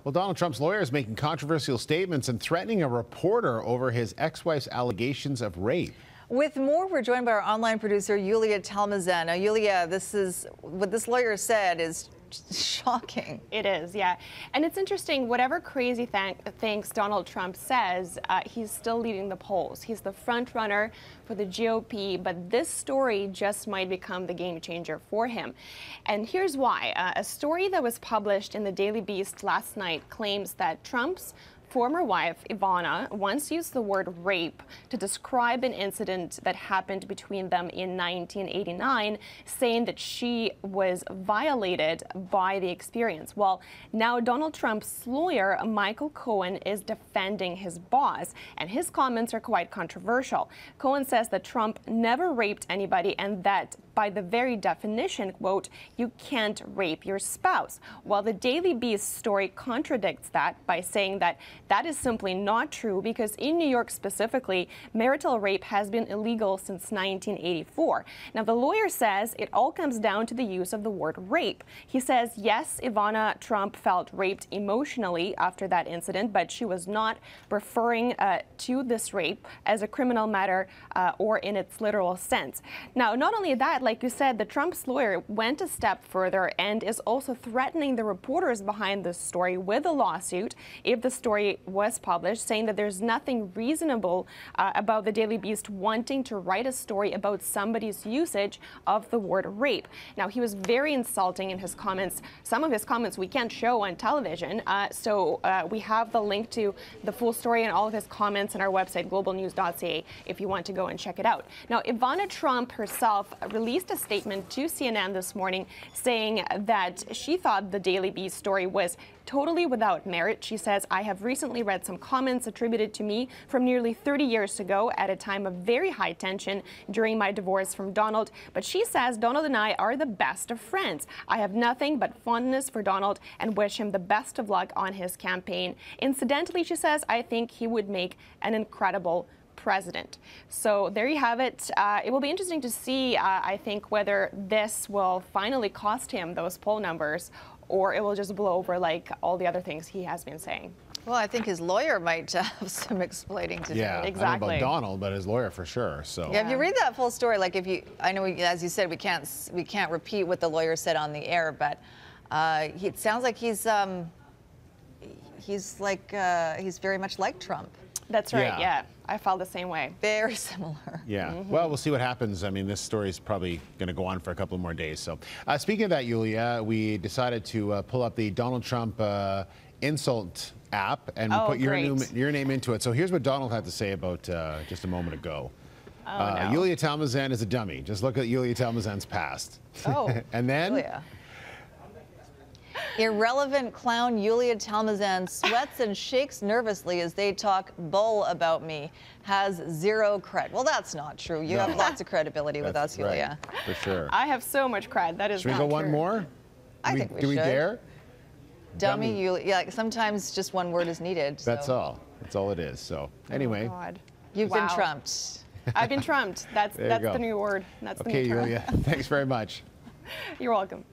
Well, Donald Trump's lawyer is making controversial statements and threatening a reporter over his ex-wife's allegations of rape. With more, we're joined by our online producer, Yuliya. Now, Yuliya, what this lawyer said is shocking. It is, yeah. And it's interesting, whatever crazy things Donald Trump says, he's still leading the polls. He's the front runner for the GOP, but this story just might become the game changer for him. And here's why. A story that was published in the Daily Beast last night claims that Trump's former wife, Ivana, once used the word rape to describe an incident that happened between them in 1989, saying that she was violated by the experience. Well, now Donald Trump's lawyer, Michael Cohen, is defending his boss, and his comments are quite controversial. Cohen says that Trump never raped anybody and that by the very definition, quote, you can't rape your spouse. While the Daily Beast story contradicts that by saying that that is simply not true because in New York specifically, marital rape has been illegal since 1984. Now, the lawyer says it all comes down to the use of the word rape. He says, yes, Ivana Trump felt raped emotionally after that incident, but she was not referring to this rape as a criminal matter or in its literal sense. Now, not only that, like you said, the Trump's lawyer went a step further and is also threatening the reporters behind this story with a lawsuit if the story was published, saying that there's nothing reasonable about the Daily Beast wanting to write a story about somebody's usage of the word rape. Now, he was very insulting in his comments. Some of his comments we can't show on television, so we have the link to the full story and all of his comments on our website, globalnews.ca, if you want to go and check it out. Now, Ivana Trump herself released a statement to CNN this morning saying that she thought the Daily Beast story was totally without merit. She says, I have recently read some comments attributed to me from nearly 30 years ago at a time of very high tension during my divorce from Donald. But she says Donald and I are the best of friends. I have nothing but fondness for Donald and wish him the best of luck on his campaign. Incidentally, she says, I think he would make an incredible president. So there you have it. It will be interesting to see, I think, whether this will finally cost him those poll numbers or it will just blow over like all the other things he has been saying. Well, I think his lawyer might have some explaining to do. Yeah, exactly. I don't know about Donald, but his lawyer for sure. So yeah, if you read that full story, like I know, as you said, we can't repeat what the lawyer said on the air, but it sounds like he's very much like Trump. That's right, yeah. I felt the same way. Very similar. Yeah. Well, we'll see what happens. I mean, this story is probably going to go on for a couple more days. So speaking of that, Yuliya, we decided to pull up the Donald Trump insult app and we put your name into it. So here's what Donald had to say about just a moment ago. No. Yuliya Talmazan is a dummy. Just look at Yuliya Talmazan's past. Oh. And then... Yuliya. Irrelevant clown Yuliya Talmazan sweats and shakes nervously as they talk bull about me. Has zero cred. Well, that's not true. You have lots of credibility with us, Yuliya. Right, for sure. I have so much cred. That is Should we go one more? I think we should. Do we dare? Dummy Yuliya. Yeah, sometimes just one word is needed. That's all. That's all it is. So anyway. Oh, God. You've been trumped. I've been trumped. That's the new word. That's the new term. Okay, Yuliya. Thanks very much. You're welcome.